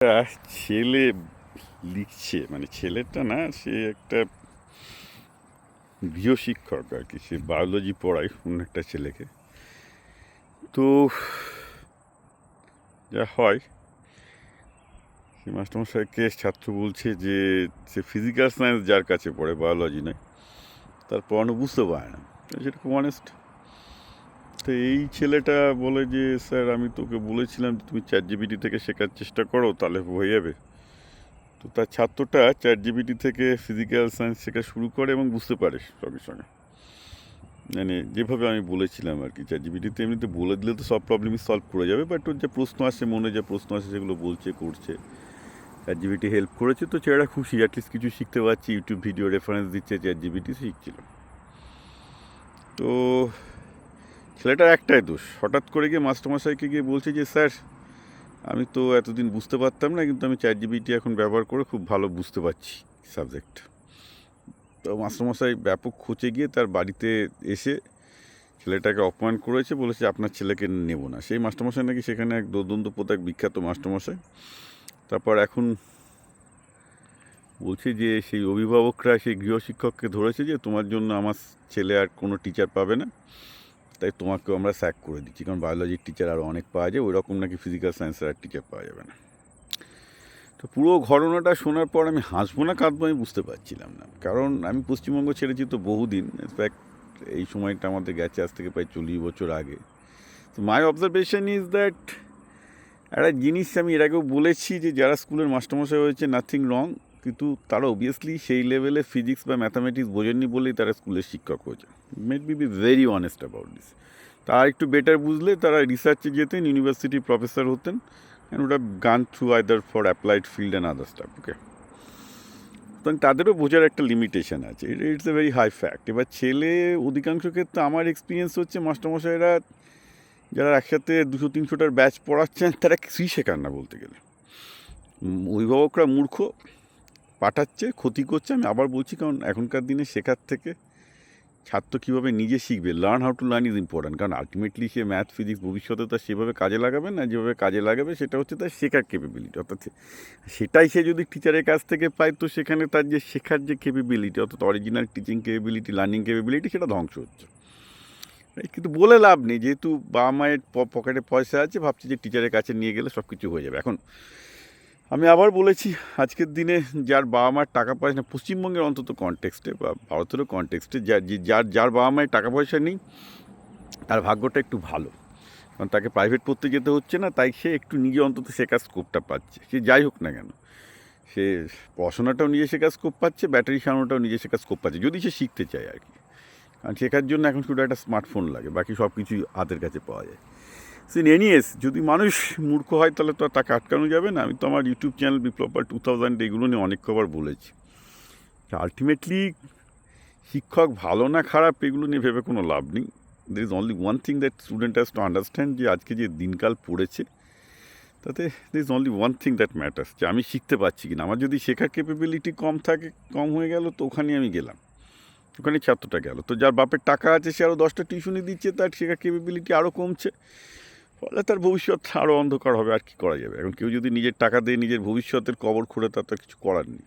একটা ছেলে লিখছে, মানে ছেলেটা না, সে একটা গৃহশিক্ষক আর কি, সে বায়োলজি পড়ায় অন্য একটা ছেলেকে। তো যা হয়, সে মাস্টারমশাইকে ছাত্র বলছে যে সে ফিজিক্যাল সায়েন্স যার কাছে পড়ে, বায়োলজি নয়, তার পড়ানো বুঝতে পারে না। সেটা খুব অনেস্ট। তো এই ছেলেটা বলে যে স্যার, আমি তোকে বলেছিলাম তুমি চ্যাটজিপিটি থেকে শেখার চেষ্টা করো, তাহলে হয়ে যাবে। তো তার ছাত্রটা চ্যাটজিপিটি থেকে ফিজিক্যাল সায়েন্স শেখা শুরু করে এবং বুঝতে পারে সঙ্গে সঙ্গে, মানে যেভাবে আমি বলেছিলাম আর কি। চ্যাটজিপিটিতে এমনিতে বলে দিলে তো সব প্রবলেমই সলভ করে যাবে, বাট ওর যে প্রশ্ন আসে, মনে যে প্রশ্ন আসে সেগুলো বলছে, করছে। চ্যাটজিপিটি হেল্প করেছে, তো ছেলেটা খুশি, অ্যাটলিস্ট কিছু শিখতে পারছি। ইউটিউব ভিডিও রেফারেন্স দিচ্ছে, চ্যাটজিপিটি শিখছিল। তো ছেলেটার একটাই দোষ, হঠাৎ করে গিয়ে মাস্টারমশাইকে গিয়ে বলছে যে স্যার, আমি তো এতদিন বুঝতে পারতাম না, কিন্তু আমি চ্যাটজিপিটি এখন ব্যবহার করে খুব ভালো বুঝতে পারছি সাবজেক্ট। তো মাস্টারমশাই ব্যাপক খোঁচে গিয়ে তার বাড়িতে এসে ছেলেটাকে অপমান করেছে, বলেছে আপনার ছেলেকে নেব না। সেই মাস্টারমশাই নাকি সেখানে এক দোদন্তপোতা, এক বিখ্যাত মাস্টারমশাই। তারপর এখন বলছে যে সেই অভিভাবকরা সেই গৃহশিক্ষককে ধরেছে যে তোমার জন্য আমার ছেলে আর কোনো টিচার পাবে না, তাই তোমাকেও আমরা স্যাক করে দিচ্ছি, কারণ বায়োলজির টিচার আরও অনেক পাওয়া যায়, ওই রকম নাকি ফিজিক্যাল সায়েন্সের আর টিচার পাওয়া যাবে না। তো পুরো ঘটনাটা শোনার পর আমি হাসবো না কাঁদবো আমি বুঝতে পারছিলাম না, কারণ আমি পশ্চিমবঙ্গ ছেড়েছি তো বহুদিন। ইনফ্যাক্ট এই সময়টা আমাদের গেছে আজ থেকে প্রায় 40 বছর আগে। তো মাই অবজারভেশন ইজ দ্যাট একটা জিনিস আমি এর আগেও বলেছি যে যারা স্কুলের মাস্টারমশাই হয়েছে, নাথিং রং, কিন্তু তারা অবভিয়াসলি সেই লেভেলে ফিজিক্স বা ম্যাথামেটিক্স বোঝেননি বলেই তারা স্কুলের শিক্ষক হয়েছে। Mate be very honest about this. তারা একটু বেটার বুঝলে তারা রিসার্চে যেতেন, ইউনিভার্সিটির প্রফেসর হতেন, অ্যান্ড ওটা gone through either for applied field and other stuff. Okay, সুতরাং তাদেরও বোঝার একটা লিমিটেশন আছে, it's a very high fact. এবার ছেলে, অধিকাংশ ক্ষেত্রে আমার এক্সপিরিয়েন্স হচ্ছে মাস্টারমশাইরা যারা একসাথে 200-300টার ব্যাচ পড়াচ্ছেন, তারা কিছুই শেখান না বলতে গেলে। অভিভাবকরা মূর্খ, পাঠাচ্ছে, ক্ষতি করছে। আমি আবার বলছি, কারণ এখনকার দিনে শেখার থেকে ছাত্র কীভাবে নিজে শিখবে, learn how to learn is important. কারণ আলটিমেটলি সে ম্যাথ ফিজিক্স ভবিষ্যতে তার সেভাবে কাজে লাগাবে না, যেভাবে কাজে লাগাবে সেটা হচ্ছে তার শেখার ক্যাপেবিলিটি। অর্থাৎ সেটাই সে যদি টিচারের কাছ থেকে পায়, তো সেখানে তার যে শেখার যে ক্যাপেবিলিটি, অর্থাৎ original teaching capability, learning capability, সেটা ধ্বংস হচ্ছে। কিন্তু বলে লাভ নেই, যেহেতু বাবা মায়ের পকেটে পয়সা আছে, ভাবছি যে টিচারের কাছে নিয়ে গেলে সব কিছু হয়ে যাবে। এখন আমি আবার বলেছি, আজকের দিনে যার বাবা মায়ের টাকা পয়সা না, পশ্চিমবঙ্গের অন্তত কনটেক্সটে বা ভারতেরও কনটেক্সটে, যার বাবা মায়ের টাকা পয়সা নেই, তার ভাগ্যটা একটু ভালো, কারণ তাকে প্রাইভেট পড়তে যেতে হচ্ছে না, তাই সে একটু নিজে অন্তত শেখার স্কোপটা পাচ্ছে। সে যাই হোক না কেন, সে পড়াশোনাটাও নিজে শেখার স্কোপ পাচ্ছে, ব্যাটারি সারানোটাও নিজে শেখার স্কোপ পাচ্ছে, যদি সে শিখতে চায় আর কি। কারণ শেখার জন্য এখন শুধু একটা স্মার্টফোন লাগে, বাকি সব কিছুই হাতের কাছে পাওয়া যায়। সিন এনিএস, যদি মানুষ মূর্খ হয় তাহলে তো আর তাকে আটকানো যাবে না। আমি তো আমার ইউটিউব চ্যানেল বিপ্লব 2000 এগুলো নিয়ে অনেক খবর বলেছি। আলটিমেটলি শিক্ষক ভালো না খারাপ এগুলো নিয়ে ভেবে কোনো লাভ নেই। There is only one thing that student has to understand, যে আজকে যে দিনকাল পড়েছে তাতে there is only one thing that matters, যে আমি শিখতে পারছি কিনা। আমার যদি শেখার ক্যাপেবিলিটি কম থাকে, কম হয়ে গেল, তো ওখানে আমি গেলাম, ওখানে ছাত্রটা গেল। তো যার বাপের টাকা আছে সে আরও 10টা টিউশনি দিচ্ছে, তার শেখার ক্যাপেবিলিটি আরও কমছে, ফলে তার ভবিষ্যৎ আরও অন্ধকার হবে। আর কি করা যাবে? এখন কেউ যদি নিজের টাকা দিয়ে নিজের ভবিষ্যতের কবর খুঁড়ে, তার তো কিছু করার নেই।